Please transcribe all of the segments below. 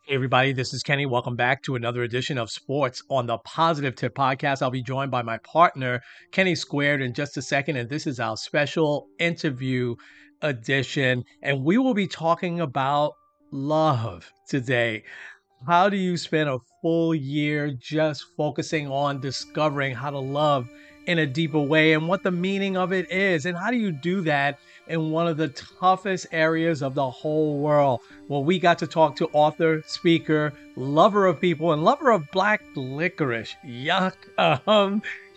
Hey everybody, this is Kenny. Welcome back to another edition of Sports on the Positive Tip Podcast. I'll be joined by my partner, Kenny Squared, in just a second, and this is our special interview edition. And we will be talking about love today. How do you spend a full year just focusing on discovering how to love in a deeper way and what the meaning of it is? And how do you do that in one of the toughest areas of the whole world? Well, we got to talk to author, speaker, lover of people, and lover of black licorice. Yuck.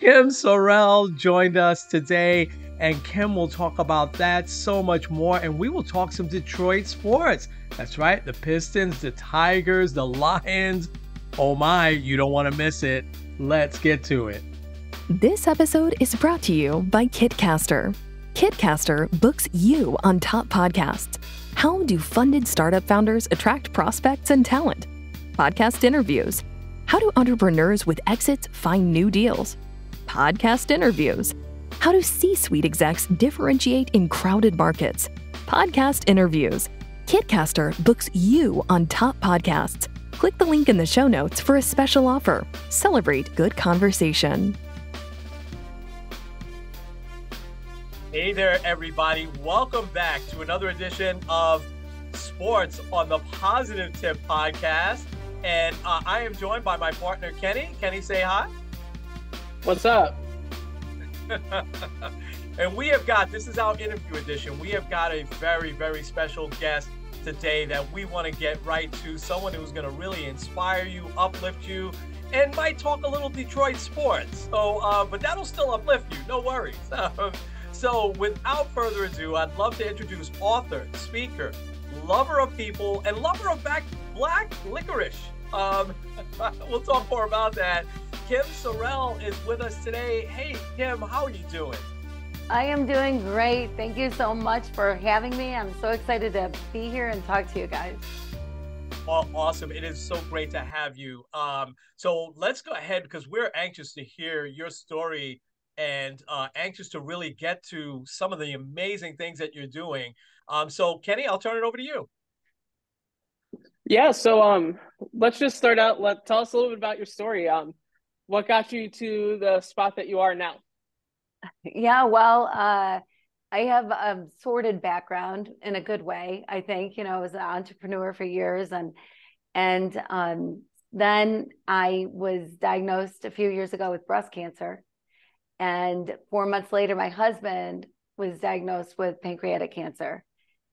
Kim Sorrelle joined us today, and Kim will talk about that so much more. And we will talk some Detroit sports. That's right, the Pistons, the Tigers, the Lions. Oh my, you don't want to miss it. Let's get to it. This episode is brought to you by Kitcaster. Kitcaster books you on top podcasts. How do funded startup founders attract prospects and talent? Podcast interviews. How do entrepreneurs with exits find new deals? Podcast interviews. How do C-suite execs differentiate in crowded markets? Podcast interviews. Kitcaster books you on top podcasts. Click the link in the show notes for a special offer. Celebrate good conversation. Hey there, everybody. Welcome back to another edition of Sports on the Positive Tip Podcast. And I am joined by my partner, Kenny. Kenny, say hi. What's up? And we have got, this is our interview edition. We have got a very, very special guest today that we want to get right to. Someone who's going to really inspire you, uplift you, and might talk a little Detroit sports. So, but that'll still uplift you. No worries. So without further ado, I'd love to introduce author, speaker, lover of people, and lover of black licorice. We'll talk more about that. Kim Sorrelle is with us today. Hey, Kim, how are you doing? I am doing great. Thank you so much for having me. I'm so excited to be here and talk to you guys. Awesome. It is so great to have you. So let's go ahead because we're anxious to hear your story and anxious to really get to some of the amazing things that you're doing. So Kenny, I'll turn it over to you. Yeah, so let's just start out. Tell us a little bit about your story. What got you to the spot that you are now? Yeah, well, I have a sordid background in a good way. I think, I was an entrepreneur for years, and then I was diagnosed a few years ago with breast cancer. And 4 months later, my husband was diagnosed with pancreatic cancer,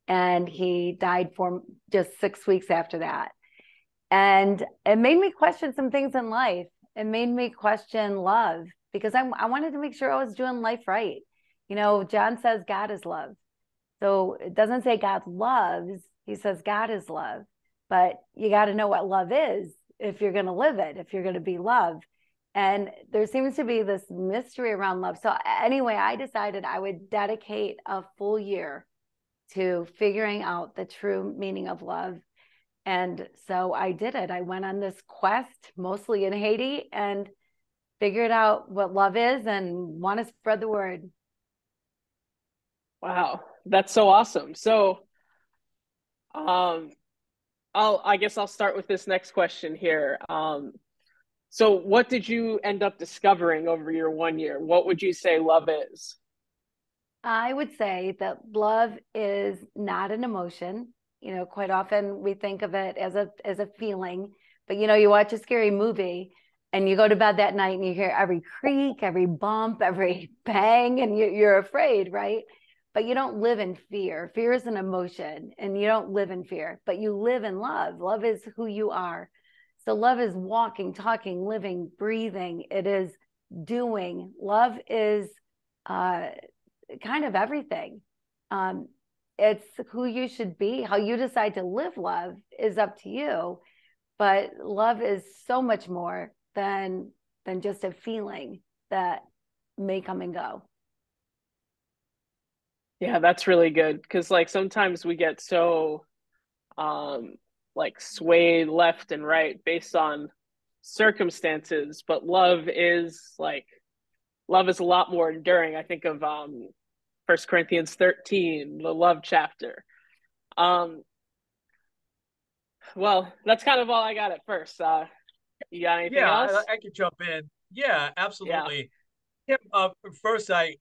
and he died for just 6 weeks after that. And it made me question some things in life. It made me question love, because I wanted to make sure I was doing life right. John says God is love. So it doesn't say God loves, he says God is love. But you got to know what love is if you're going to live it, if you're going to be loved. And there seems to be this mystery around love. So anyway, I decided I would dedicate a full year to figuring out the true meaning of love. And so I did it. I went on this quest, mostly in Haiti, and figured out what love is and want to spread the word. Wow, that's so awesome. So I guess I'll start with this next question here. So what did you end up discovering over your 1 year? What would you say love is? I would say that love is not an emotion. Quite often we think of it as a feeling, but you watch a scary movie and you go to bed that night and you hear every creak, every bump, every bang, and you're afraid, right? But you don't live in fear. Fear is an emotion, and you don't live in fear, but you live in love. Love is who you are. So love is walking, talking, living, breathing. It is doing. Love is kind of everything. It's who you should be. How you decide to live love is up to you. But love is so much more than just a feeling that may come and go. Yeah, that's really good, because sometimes we get so swayed left and right based on circumstances, but love is a lot more enduring. I think of 1 Corinthians 13, the love chapter. Well, that's kind of all I got at first. You got anything Yeah, else? I could jump in. Yeah, Yeah. absolutely. Yeah, first, I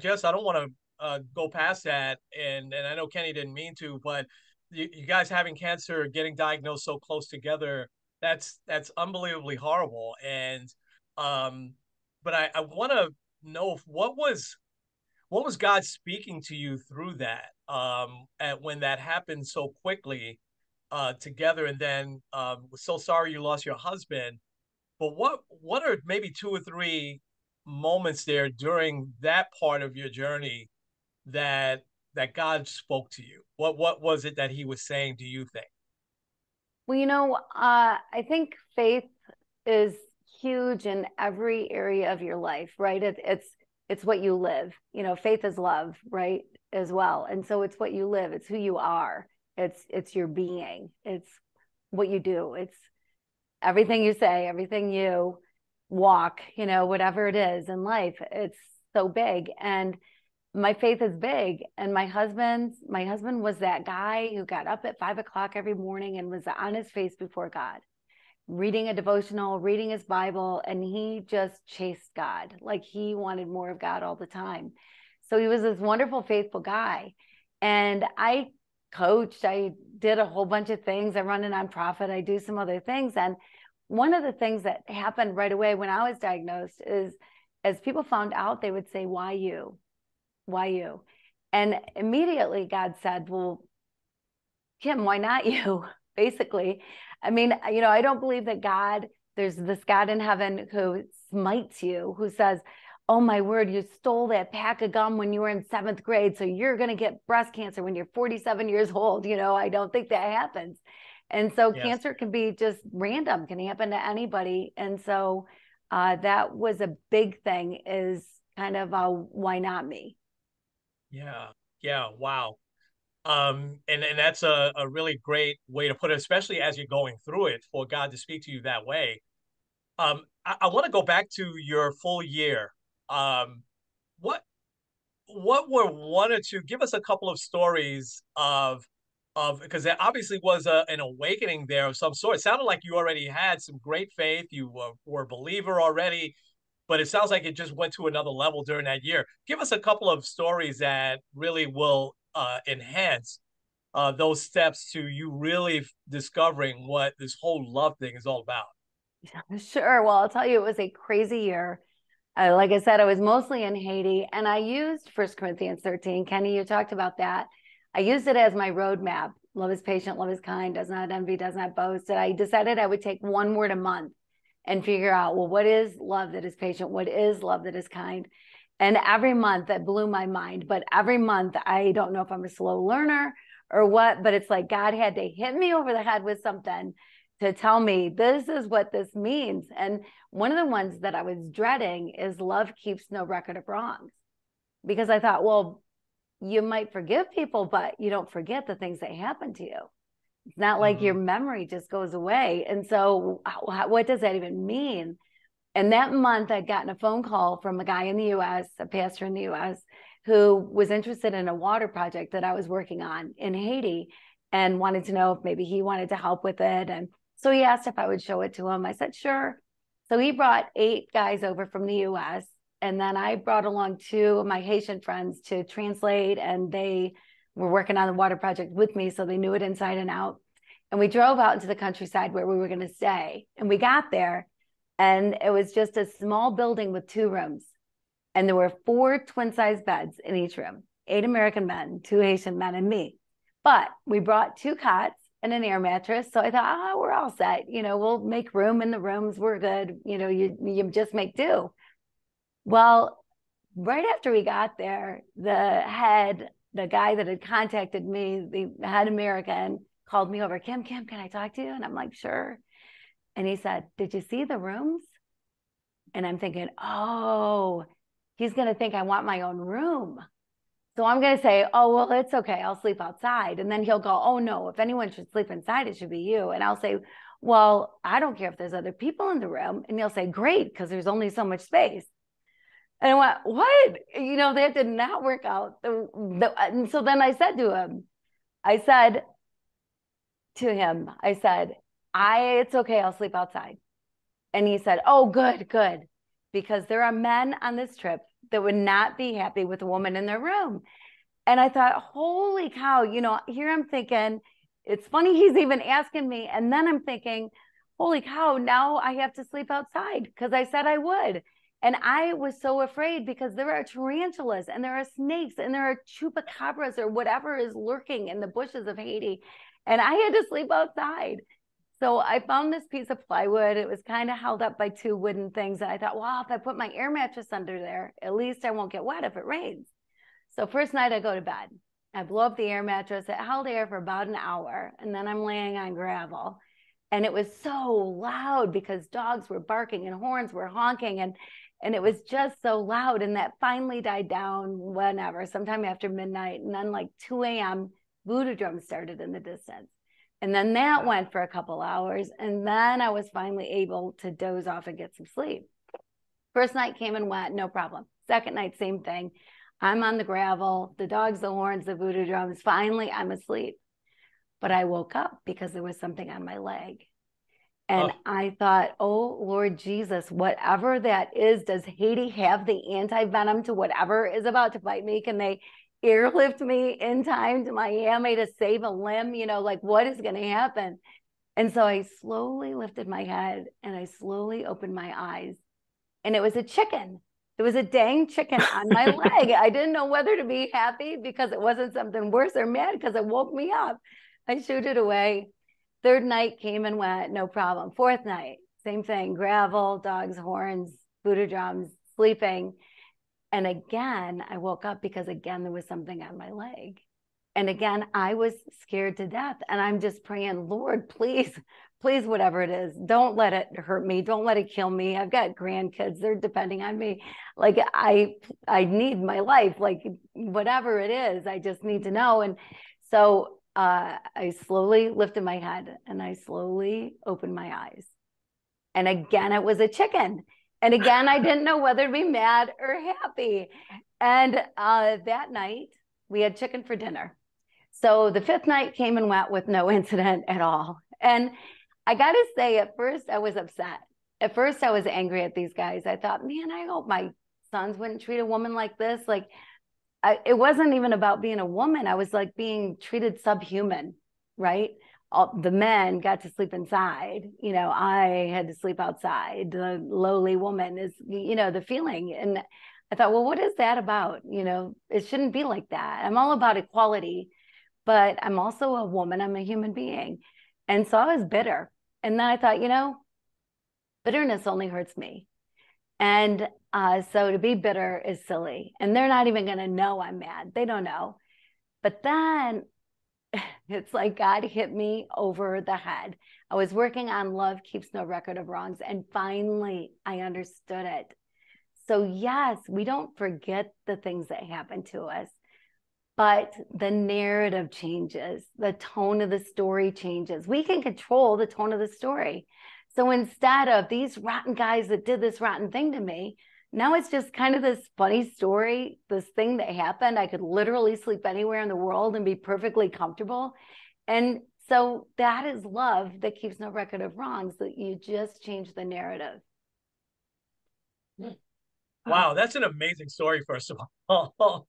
just I don't want to go past that, and I know Kenny didn't mean to, but you guys having cancer, getting diagnosed so close together, that's unbelievably horrible. And um, but I want to know what was God speaking to you through that at when that happened so quickly together, and then we're so sorry you lost your husband. But what are maybe two or three moments there during that part of your journey that God spoke to you? What was it that He was saying? Do you think? Well, I think faith is huge in every area of your life, right? It's what you live. Faith is love, right? As well. And so it's what you live, it's who you are, it's your being, it's what you do, it's everything you say, everything you walk, whatever it is in life. It's so big. And my faith is big. And my husband was that guy who got up at 5 o'clock every morning and was on his face before God, reading a devotional, reading his Bible, and he just chased God. Like he wanted more of God all the time. So he was this wonderful, faithful guy. And I coached, I did a whole bunch of things. I run a nonprofit, I do some other things. And one of the things that happened right away when I was diagnosed is as people found out, they would say, why you? Why you? And immediately God said, well, Kim, why not you? Basically. I mean, I don't believe that there's this God in heaven who smites you, who says, oh my word, you stole that pack of gum when you were in 7th grade. So you're going to get breast cancer when you're 47 years old. I don't think that happens. And so Yes. cancer can be just random, can happen to anybody. And so that was a big thing, is kind of why not me? Yeah. Yeah. Wow. And that's a really great way to put it, especially as you're going through it, for God to speak to you that way. I want to go back to your full year. Um, what what were one or two? Give us a couple of stories of because there obviously was an awakening there of some sort. It sounded like you already had some great faith. You were a believer already, but it sounds like it just went to another level during that year. Give us a couple of stories that really will enhance those steps to you really discovering what this whole love thing is all about. Sure. Well, I'll tell you, it was a crazy year. Like I said, I was mostly in Haiti, and I used 1 Corinthians 13. Kenny, you talked about that. I used it as my roadmap. Love is patient, love is kind, does not envy, does not boast. And I decided I would take one word a month and figure out, well, what is love that is patient? What is love that is kind? And every month that blew my mind. But every month, I don't know if I'm a slow learner or what, but it's like God had to hit me over the head with something to tell me this is what this means. And one of the ones that I was dreading is love keeps no record of wrongs, because I thought, well, you might forgive people, but you don't forget the things that happened to you. It's not like your Mm-hmm. memory just goes away. And so what does that even mean? And that month, I'd gotten a phone call from a guy in the US, a pastor in the US, who was interested in a water project that I was working on in Haiti and wanted to know if maybe he wanted to help with it. And so he asked if I would show it to him. I said, sure. So he brought 8 guys over from the US. And then I brought along 2 of my Haitian friends to translate, and they were working on the water project with me. So they knew it inside and out. And we drove out into the countryside where we were going to stay. And we got there, and it was just a small building with 2 rooms. And there were 4 twin-sized beds in each room, 8 American men, 2 Haitian men, and me. But we brought 2 cots and an air mattress. So I thought, oh, we're all set. We'll make room in the rooms. We're good. You just make do. Well, right after we got there, the guy that had contacted me, the head American, called me over. Kim, can I talk to you? And I'm like, sure. And he said, did you see the rooms? And I'm thinking, oh, he's going to think I want my own room. So I'm going to say, oh, well, it's okay. I'll sleep outside. And then he'll go, oh, no, if anyone should sleep inside, it should be you. And I'll say, well, I don't care if there's other people in the room. And he'll say, great, because there's only so much space. And I went, what? That did not work out. And so then I said to him, I said, to him, I said, it's okay, I'll sleep outside. And he said, oh, good, good. Because there are men on this trip that would not be happy with a woman in their room. And I thought, holy cow, here I'm thinking, it's funny he's even asking me. And then I'm thinking, holy cow, now I have to sleep outside because I said I would. And I was so afraid because there are tarantulas and there are snakes and there are chupacabras or whatever is lurking in the bushes of Haiti. And I had to sleep outside. So I found this piece of plywood. It was kind of held up by two wooden things. And I thought, well, if I put my air mattress under there, at least I won't get wet if it rains. So first night I go to bed. I blow up the air mattress. It held air for about an hour. And then I'm laying on gravel. And it was so loud because dogs were barking and horns were honking. And it was just so loud. And that finally died down whenever, sometime after midnight. And then like 2 a.m., voodoo drums started in the distance. And then that went for a couple hours. And then I was finally able to doze off and get some sleep. First night came and went, no problem. Second night, same thing. I'm on the gravel, the dogs, the horns, the voodoo drums. Finally, I'm asleep. But I woke up because there was something on my leg. And I thought, oh, Lord Jesus, whatever that is, does Haiti have the anti-venom to whatever is about to bite me? Can they airlift me in time to Miami to save a limb? Like what is going to happen? And so I slowly lifted my head and I slowly opened my eyes. And it was a chicken. There was a dang chicken on my leg. I didn't know whether to be happy because it wasn't something worse or mad because it woke me up. I shooed it away. Third night came and went, no problem. Fourth night, same thing, gravel, dogs, horns, voodoo drums, sleeping. And again, I woke up because again, there was something on my leg. And again, I was scared to death. And I'm just praying, Lord, please, please, whatever it is, don't let it hurt me. Don't let it kill me. I've got grandkids. They're depending on me. Like I need my life, like whatever it is, I just need to know. And so I slowly lifted my head and I slowly opened my eyes. And again, it was a chicken. And again, I didn't know whether to be mad or happy. And that night, we had chicken for dinner. So the fifth night came and went with no incident at all. And I got to say, at first, I was upset. At first, I was angry at these guys. I thought, man, I hope my sons wouldn't treat a woman like this. Like, it wasn't even about being a woman. I was like being treated subhuman, right? The men got to sleep inside. I had to sleep outside. The lowly woman is, the feeling. And I thought, well, what is that about? It shouldn't be like that. I'm all about equality, but I'm also a woman. I'm a human being. And so I was bitter. And then I thought, bitterness only hurts me. And so to be bitter is silly. And they're not even going to know I'm mad. They don't know. But then it's like God hit me over the head. I was working on Love Keeps No Record of Wrongs. And finally, I understood it. So yes, we don't forget the things that happen to us. But the narrative changes. The tone of the story changes. We can control the tone of the story. So instead of these rotten guys that did this rotten thing to me, now it's just kind of this funny story, this thing that happened. I could literally sleep anywhere in the world and be perfectly comfortable. And so that is love that keeps no record of wrongs, that you just change the narrative. Wow, that's an amazing story, first of all.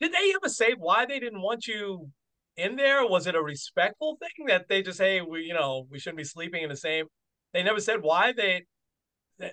Did they ever say why they didn't want you in there? Was it a respectful thing that they just say we shouldn't be sleeping in the same? They never said why they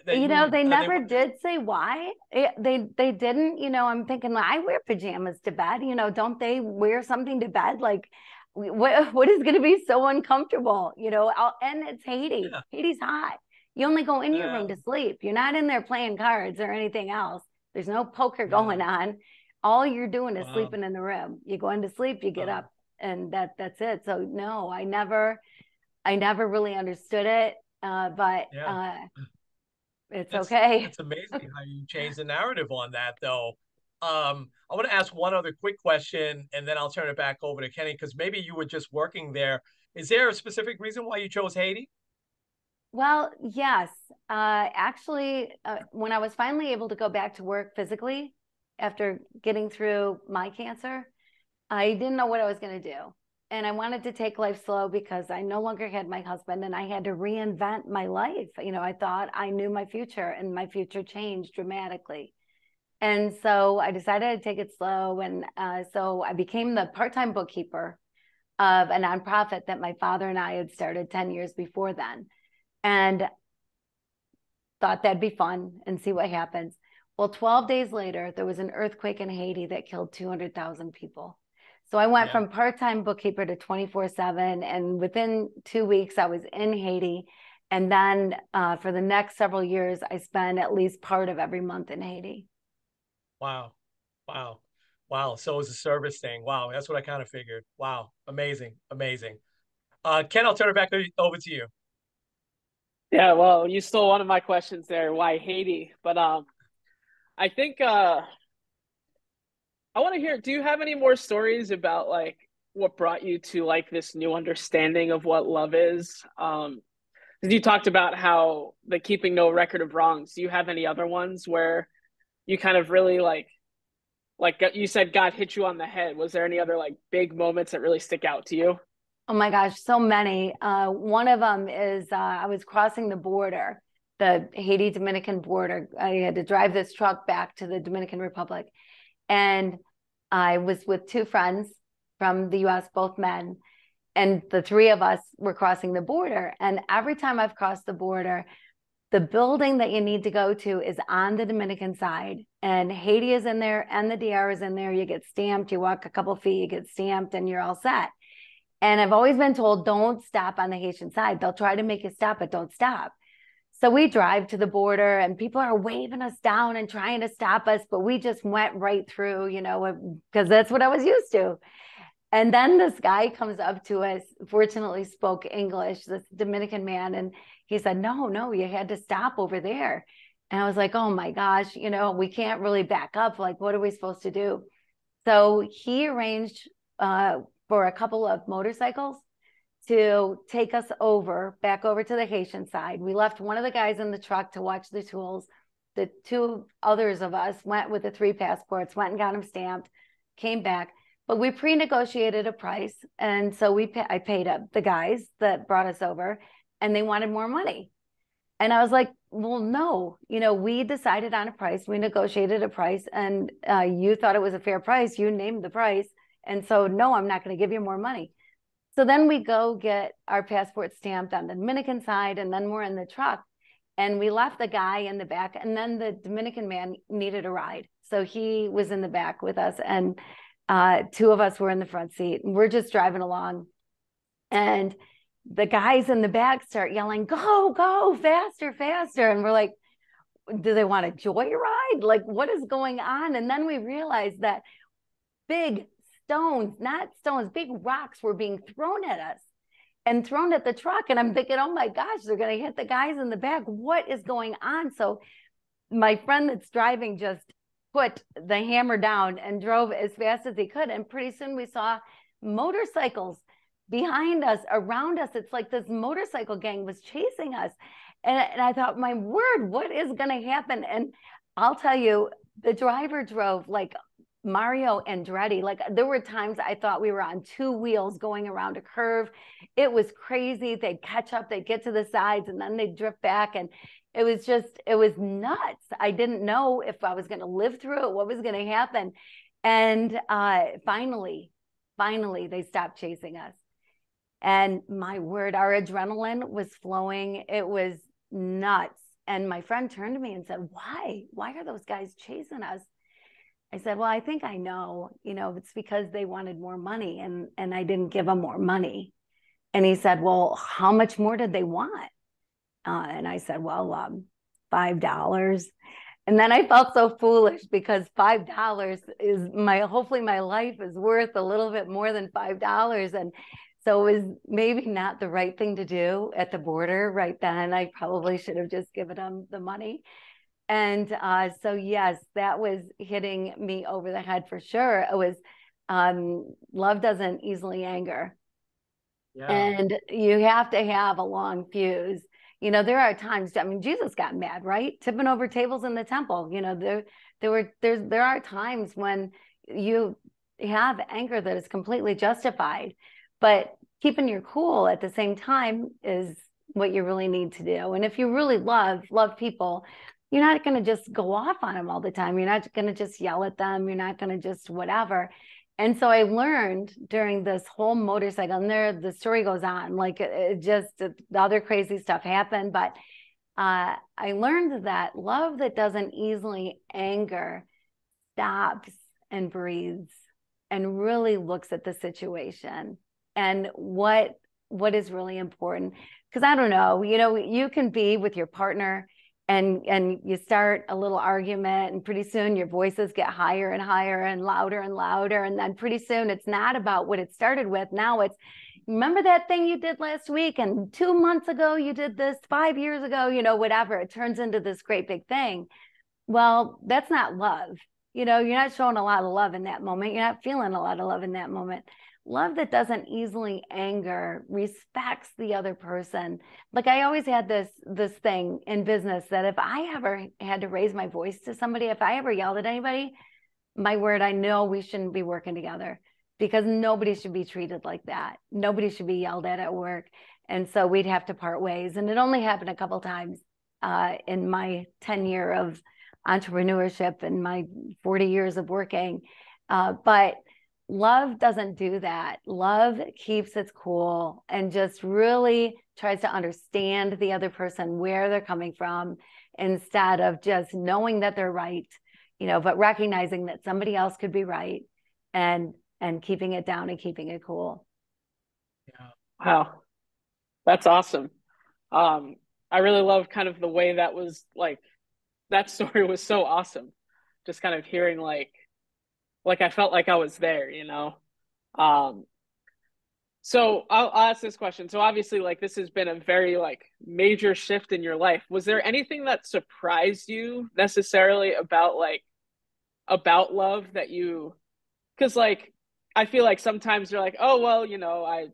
they never did say why. They didn't. I'm thinking, I wear pajamas to bed. Don't they wear something to bed? Like, what is going to be so uncomfortable? And it's Haiti. Yeah. Haiti's hot. You only go in your room to sleep. You're not in there playing cards or anything else. There's no poker going on. All you're doing is sleeping in the room. You go into sleep, you get up, and that's it. So no, I never really understood it. But it's okay. It's amazing how you change the narrative on that, though. I want to ask one other quick question, and then I'll turn it back over to Kenny, because maybe you were just working there. Is there a specific reason why you chose Haiti? Well, yes. Actually, when I was finally able to go back to work physically after getting through my cancer, I didn't know what I was going to do. and I wanted to take life slow because I no longer had my husband and I had to reinvent my life. I thought I knew my future, and my future changed dramatically. And so I decided to take it slow. And so I became the part-time bookkeeper of a nonprofit that my father and I had started 10 years before then. And thought that'd be fun and see what happens. Well, 12 days later, there was an earthquake in Haiti that killed 200,000 people. So I went from part-time bookkeeper to 24/7. And within 2 weeks, I was in Haiti. And then for the next several years, I spent at least part of every month in Haiti. Wow. Wow. Wow. So it was a service thing. Wow. That's what I kind of figured. Wow. Amazing. Amazing. Ken, I'll turn it back over to you. Yeah, well, you stole one of my questions there. Why Haiti? But I think I want to hear, do you have any more stories about like what brought you to like this new understanding of what love is? Because you talked about how the keeping no record of wrongs. Do you have any other ones where you kind of really like you said God hit you on the head? Was there any other like big moments that really stick out to you? Oh my gosh, so many. One of them is I was crossing the border, the Haiti Dominican border. I had to drive this truck back to the Dominican Republic. And I was with two friends from the US, both men. And the three of us were crossing the border. And every time I've crossed the border, the building that you need to go to is on the Dominican side. And Haiti is in there and the DR is in there. You get stamped, you walk a couple feet, you get stamped, and you're all set. And I've always been told, don't stop on the Haitian side. They'll try to make you stop, but don't stop. So we drive to the border and people are waving us down and trying to stop us, but we just went right through, because that's what I was used to. And then this guy comes up to us, fortunately spoke English, this Dominican man. And he said, no, you had to stop over there. And I was like, oh my gosh, we can't really back up. Like, what are we supposed to do? So he arranged for a couple of motorcycles to take us back over to the Haitian side. We left one of the guys in the truck to watch the tools. The two others of us went with the 3 passports, went and got them stamped, came back. But we pre-negotiated a price. And so I paid up the guys that brought us over, and they wanted more money. And I was like, well, no, we decided on a price. We negotiated a price, and you thought it was a fair price. You named the price. And so, no, I'm not going to give you more money. So then we go get our passport stamped on the Dominican side, and then we're in the truck. And we left the guy in the back, and then the Dominican man needed a ride. So he was in the back with us, and two of us were in the front seat. And we're just driving along. And the guys in the back start yelling, go, faster, faster. And we're like, do they want a joyride? Like, what is going on? And then we realized that big big rocks were being thrown at us and thrown at the truck. And I'm thinking, oh my gosh, they're going to hit the guys in the back. What is going on? So my friend that's driving just put the hammer down and drove as fast as he could. And pretty soon we saw motorcycles behind us, around us. It's like this motorcycle gang was chasing us. And I thought, my word, what is going to happen? And I'll tell you, the driver drove like Mario Andretti. Like, there were times I thought we were on 2 wheels going around a curve. It was crazy. They'd catch up, they'd get to the sides, and then they'd drift back. And it was nuts. I didn't know if I was going to live through it, what was going to happen. And finally, they stopped chasing us. And my word, our adrenaline was flowing. It was nuts. And my friend turned to me and said, why are those guys chasing us? I said, well, I think I know, it's because they wanted more money, and I didn't give them more money. And he said, well, how much more did they want? And I said, well, $5. And then I felt so foolish, because $5 is hopefully my life is worth a little bit more than $5. And so it was maybe not the right thing to do at the border right then. I probably should have just given them the money. And so, yes, that was hitting me over the head for sure. It was love doesn't easily anger. Yeah. And you have to have a long fuse. There are times, Jesus got mad, right? Tipping over tables in the temple. There are times when you have anger that is completely justified. But keeping your cool at the same time is what you really need to do. And if you really love people, you're not going to just go off on them all the time. You're not going to just yell at them. You're not going to just whatever. And so I learned during this whole motorcycle, and the story goes on, like it just, the other crazy stuff happened. But I learned that love that doesn't easily anger stops and breathes and really looks at the situation and what is really important. Because I don't know, you can be with your partner and you start a little argument, and pretty soon your voices get higher and higher and louder, and then pretty soon it's not about what it started with. Now it's, remember that thing you did last week, and 2 months ago you did this, 5 years ago, whatever. It turns into this great big thing. Well, that's not love. You're not showing a lot of love in that moment. You're not feeling a lot of love in that moment. Love that doesn't easily anger, respects the other person. Like I always had this thing in business that if I ever had to raise my voice to somebody, if I ever yelled at anybody, my word, I know we shouldn't be working together, because nobody should be treated like that. Nobody should be yelled at work. And so we'd have to part ways. And it only happened a couple times in my 10-year of entrepreneurship and my 40 years of working. But love doesn't do that. Love keeps its cool and just really tries to understand the other person, where they're coming from, instead of just knowing that they're right, but recognizing that somebody else could be right, and keeping it down and keeping it cool. Yeah. Wow. That's awesome. I really love kind of the way that was like, that story was so awesome. Just kind of hearing like I felt like I was there. So I'll ask this question. So obviously, like, this has been a very like major shift in your life. Was there anything that surprised you necessarily about love that you, because like I feel like sometimes you're like, oh well, I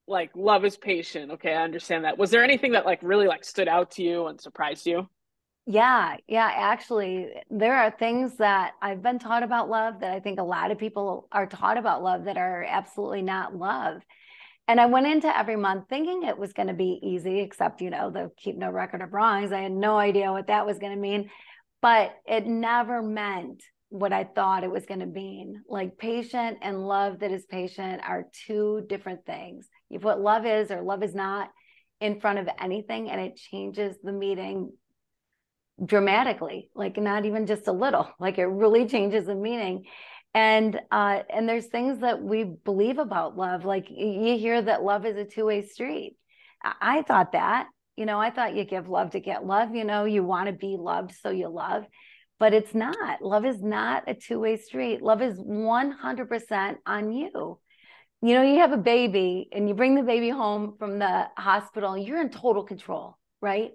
like love is patient. Okay, I understand that. Was there anything that like really like stood out to you and surprised you? Yeah. Actually, there are things that I've been taught about love that I think a lot of people are taught about love that are absolutely not love. And I went into every month thinking it was going to be easy, except, the keep no record of wrongs. I had no idea what that was going to mean, but it never meant what I thought it was going to mean. Like patient and love that is patient are two different things. You put love is or love is not in front of anything, and it changes the meaning dramatically, like not even just a little, like it really changes the meaning. And there's things that we believe about love. Like you hear that love is a two-way street. I thought that, I thought you give love to get love, you want to be loved, so you love, but it's not. Love is not a two-way street. Love is 100% on you. You have a baby and you bring the baby home from the hospital, and you're in total control, right?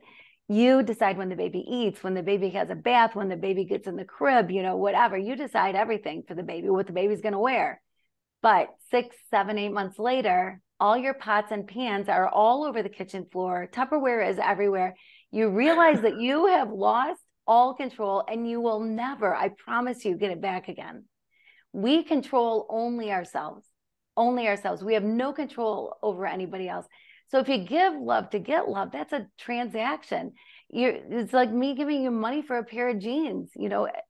You decide when the baby eats, when the baby has a bath, when the baby gets in the crib, whatever. You decide everything for the baby, what the baby's going to wear. But 6, 7, 8 months later, all your pots and pans are all over the kitchen floor. Tupperware is everywhere. You realize that you have lost all control, and you will never, I promise you, get it back again. We control only ourselves. Only ourselves. We have no control over anybody else. So if you give love to get love, that's a transaction. It's like me giving you money for a pair of jeans.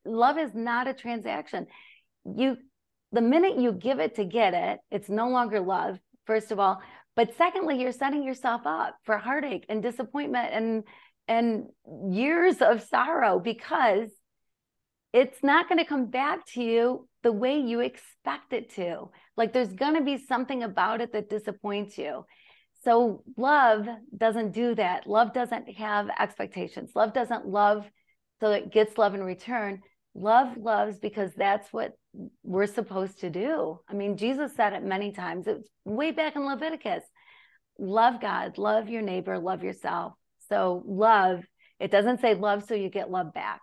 Love is not a transaction. The minute you give it to get it, it's no longer love, first of all. But secondly, you're setting yourself up for heartache and disappointment and years of sorrow, because it's not going to come back to you the way you expect it to. Like there's going to be something about it that disappoints you. So love doesn't do that. Love doesn't have expectations. Love doesn't love so it gets love in return. Love loves because that's what we're supposed to do. I mean, Jesus said it many times. It was way back in Leviticus. Love God, love your neighbor, love yourself. So love, it doesn't say love so you get love back.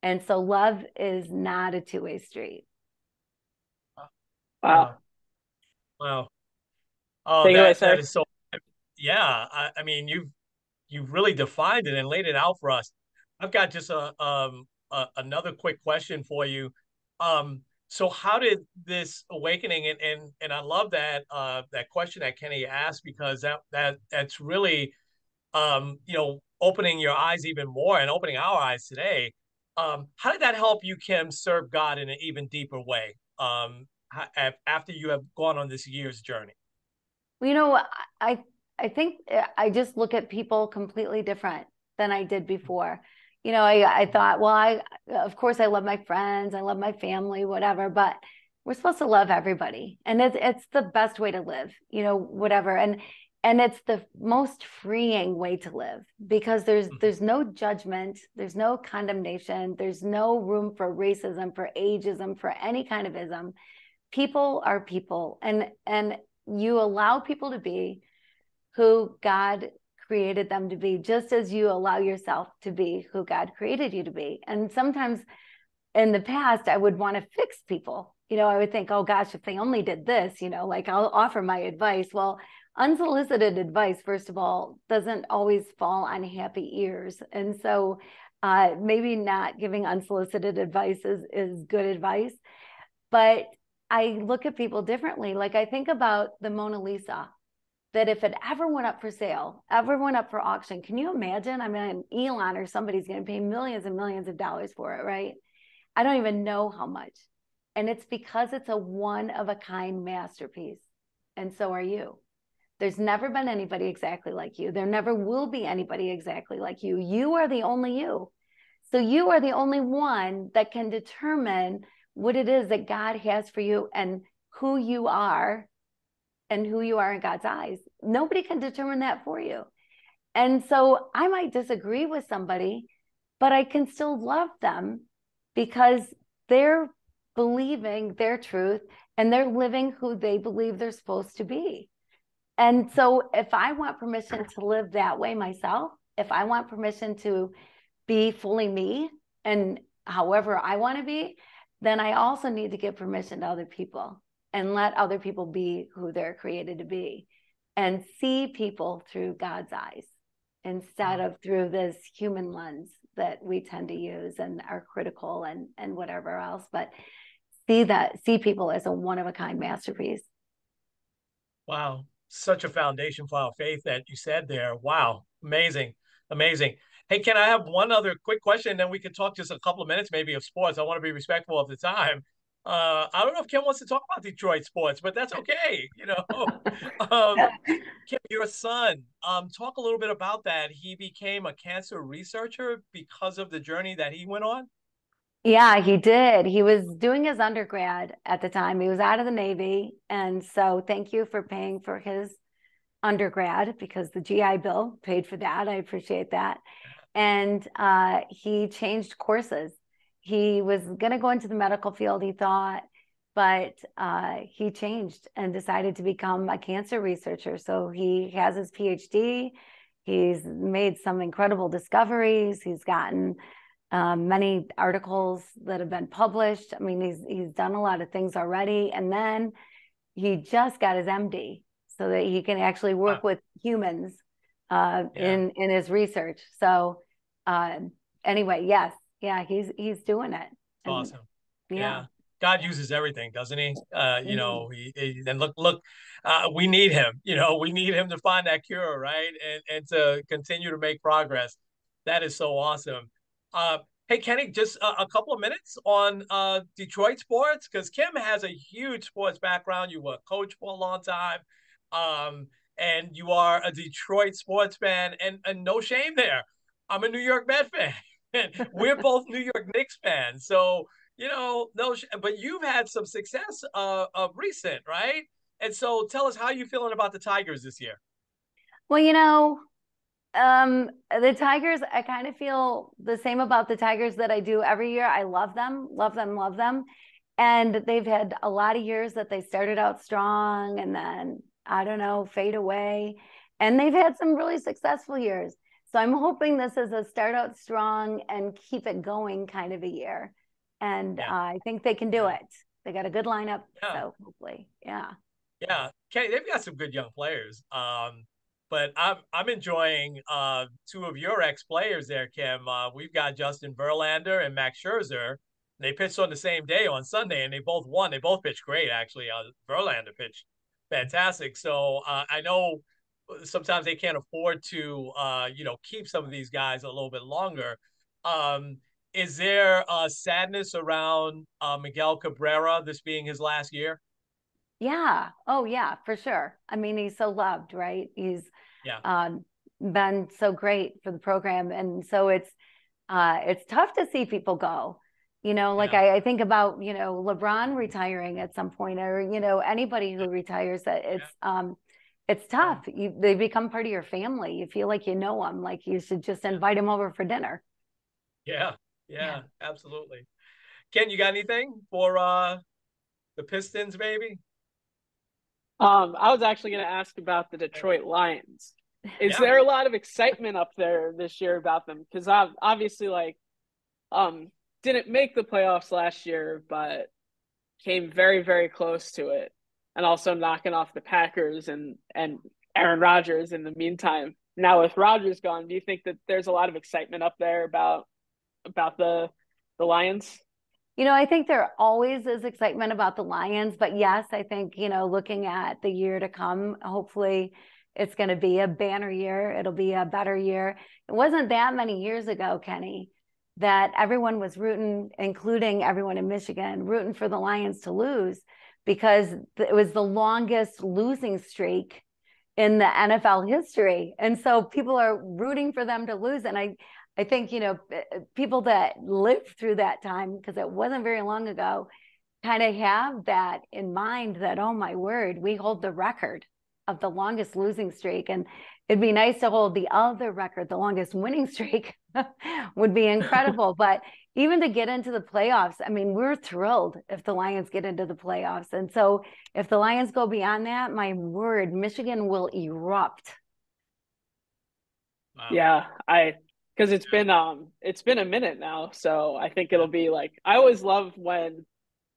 And so love is not a two-way street. Wow. Wow. Oh, Take it away, that sir. is so, yeah. I mean, you've really defined it and laid it out for us. I've got just another quick question for you. So how did this awakening, and I love that that question that Kenny asked, because that's really opening your eyes even more and opening our eyes today. How did that help you, Kim, serve God in an even deeper way? After you have gone on this year's journey. Well, I I think I just look at people completely different than I did before. I thought, well, I of course I love my friends, I love my family, whatever, but we're supposed to love everybody, and it's the best way to live, whatever, and it's the most freeing way to live because there's no judgment, there's no condemnation, there's no room for racism, for ageism, for any kind of ism. People are people, and you allow people to be who God created them to be, just as you allow yourself to be who God created you to be. And sometimes in the past, I would want to fix people. I would think, oh gosh, if they only did this, like I'll offer my advice. Well, unsolicited advice, first of all, doesn't always fall on happy ears. And so maybe not giving unsolicited advice is good advice. But I look at people differently. Like I think about the Mona Lisa, that if it ever went up for sale, ever went up for auction, can you imagine? I mean, Elon or somebody's going to pay millions and millions of dollars for it, right? I don't even know how much. And it's because it's a one of a kind masterpiece. And so are you. There's never been anybody exactly like you. There never will be anybody exactly like you. You are the only you. So you are the only one that can determine what it is that God has for you and who you are and who you are in God's eyes. Nobody can determine that for you. And so I might disagree with somebody, but I can still love them because they're believing their truth and they're living who they believe they're supposed to be. And so if I want permission to live that way myself, if I want permission to be fully me and however I want to be, then I also need to give permission to other people and let other people be who they're created to be and see people through God's eyes instead of through this human lens that we tend to use and are critical and whatever else, but see people as a one-of-a-kind masterpiece. Wow. Such a foundation for our faith that you said there. Wow. Amazing. Amazing. Hey, can I have one other quick question? And then we can talk just a couple of minutes, maybe, of sports. I want to be respectful of the time. I don't know if Kim wants to talk about Detroit sports, but that's okay. Kim, your son, talk a little bit about that. He became a cancer researcher because of the journey that he went on. Yeah, he did. He was doing his undergrad at the time. He was out of the Navy. And so thank you for paying for his undergrad because the GI Bill paid for that. I appreciate that. And he changed courses. He was going to go into the medical field, he thought, but he changed and decided to become a cancer researcher. So he has his PhD. He's made some incredible discoveries. He's gotten many articles that have been published. I mean, he's done a lot of things already. And then he just got his MD so that he can actually work with humans in his research. So anyway, yes, yeah, he's doing it. And, Awesome. yeah. God uses everything, doesn't he? And look, we need him. We need him to find that cure, right? And to continue to make progress. That is so awesome. Hey, Kenny, just a couple of minutes on Detroit sports, because Kim has a huge sports background. You were a coach for a long time, and you are a Detroit sports fan, and no shame there. I'm a New York Met fan. We're both New York Knicks fans. So, but you've had some success of recent, right? And so tell us how you feeling about the Tigers this year. Well, the Tigers, I kind of feel the same about the Tigers that I do every year. I love them, love them, love them. And they've had a lot of years that they started out strong and then, I don't know, fade away. And they've had some really successful years. So I'm hoping this is a start out strong and keep it going kind of a year. And I think they can do it. They got a good lineup. So hopefully, yeah. Yeah. Okay, they've got some good young players. But I'm enjoying two of your ex players there, Kim. We've got Justin Verlander and Max Scherzer. They pitched on the same day on Sunday, and they both won. They both pitched great, actually. Verlander pitched fantastic. So I know sometimes they can't afford to, keep some of these guys a little bit longer. Um, is there sadness around Miguel Cabrera, this being his last year? Yeah. Oh, yeah, for sure. I mean, he's so loved, right? He's Yeah, um, been so great for the program, and so it's tough to see people go. Like yeah, I think about LeBron retiring at some point, or anybody who retires. That it's yeah, tough. They become part of your family. You feel like you know them. Like you should just invite them over for dinner. yeah, Yeah. yeah, absolutely. Ken, you got anything for the Pistons, maybe? I was actually going to ask about the Detroit Lions. Is Yeah, there a lot of excitement up there this year about them? Because obviously, like, um, didn't make the playoffs last year, but came very, very close to it, and also knocking off the Packers and Aaron Rodgers in the meantime. Now with Rodgers gone, do you think that there's a lot of excitement up there about the Lions? I think there always is excitement about the Lions, but yes, I think, looking at the year to come, hopefully it's going to be a banner year. It'll be a better year. It wasn't that many years ago, Kenny, that everyone was rooting, including everyone in Michigan, rooting for the Lions to lose because it was the longest losing streak in the NFL history. And so people are rooting for them to lose. And I think, people that lived through that time, because it wasn't very long ago, kind of have that in mind that, oh my word, we hold the record of the longest losing streak. And it'd be nice to hold the other record, the longest winning streak would be incredible. But even to get into the playoffs, I mean, we're thrilled if the Lions get into the playoffs. And so if the Lions go beyond that, my word, Michigan will erupt. wow. Yeah, I because it's been a minute now, so I think it'll be like I always love when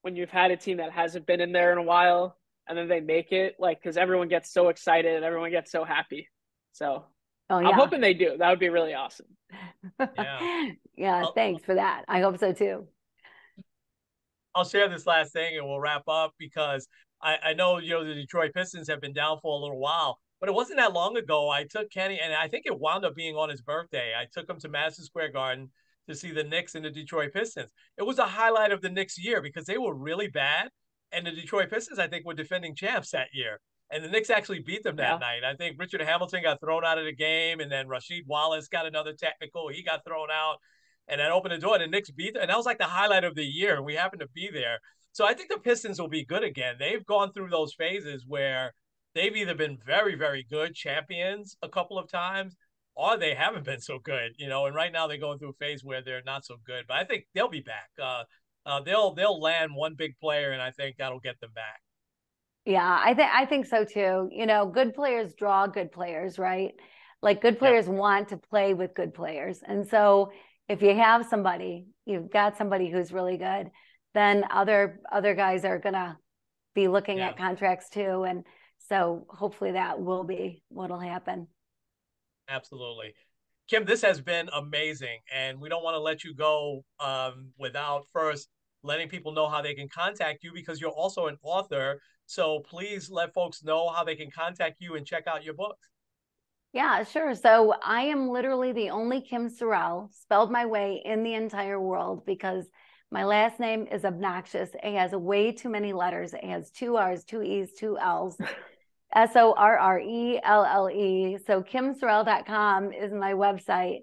you've had a team that hasn't been in there in a while and then they make it, like, because everyone gets so excited and everyone gets so happy. So Oh, I'm yeah. hoping they do. That would be really awesome. Yeah. Yeah, I'll, thanks for that. I hope so too. I'll share this last thing and we'll wrap up because I know, the Detroit Pistons have been down for a little while, but it wasn't that long ago. I took Kenny, and I think it wound up being on his birthday. I took him to Madison Square Garden to see the Knicks and the Detroit Pistons. It was a highlight of the Knicks year because they were really bad. And the Detroit Pistons, I think, were defending champs that year. And the Knicks actually beat them that Yeah. night. I think Richard Hamilton got thrown out of the game, and then Rasheed Wallace got another technical. He got thrown out and that opened the door. And the Knicks beat them, and that was like the highlight of the year. And we happened to be there, so I think the Pistons will be good again. They've gone through those phases where they've either been very, very good champions a couple of times, or they haven't been so good. And right now they're going through a phase where they're not so good. But I think they'll be back. They'll land one big player, and I think that'll get them back. Yeah, I think so too. Good players draw good players, right? Like good Yep. players want to play with good players. And so if you have somebody, you've got somebody who's really good, then other guys are gonna be looking Yeah. at contracts too. And so hopefully that will be what'll happen. Absolutely. Kim, this has been amazing, and we don't want to let you go without first letting people know how they can contact you because you're also an author. So please let folks know how they can contact you and check out your books. Yeah, sure. So I am literally the only Kim Sorrelle spelled my way in the entire world because my last name is obnoxious. It has way too many letters. It has two R's, two E's, two L's. Sorrelle. So kimsorrelle.com is my website.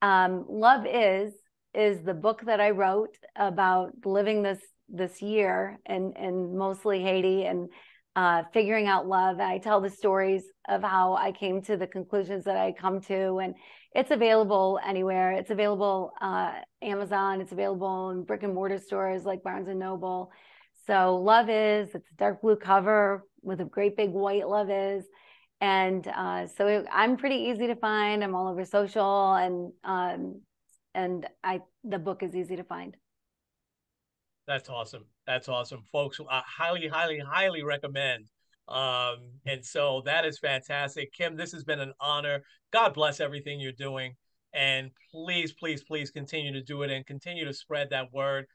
Love is the book that I wrote about living this year and mostly Haiti and figuring out love. I tell the stories of how I came to the conclusions that I come to, and it's available anywhere. It's available Amazon. It's available in brick and mortar stores like Barnes and Noble. So Love Is, it's a dark blue cover with a great big white Love Is. And so I'm pretty easy to find. I'm all over social, and the book is easy to find. That's awesome. That's awesome, folks. I highly, highly, highly recommend. And so that is fantastic. Kim, this has been an honor. God bless everything you're doing. And please, please, please continue to do it and continue to spread that word.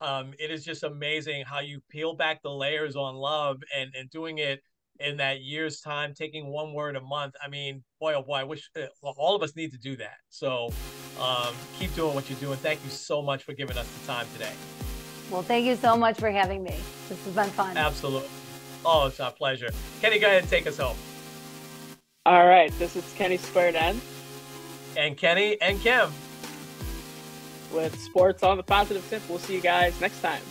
It is just amazing how you peel back the layers on love and doing it in that year's time, taking one word a month. I mean, boy, oh boy, I wish all of us need to do that. So keep doing what you're doing. Thank you so much for giving us the time today. Well, thank you so much for having me. This has been fun. Absolutely. Oh, it's our pleasure. Kenny, go ahead and take us home. All right. This is Kenny Squared N. And Kenny and Kim. With Sports on the Positive Tip. We'll see you guys next time.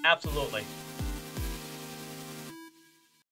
Absolutely.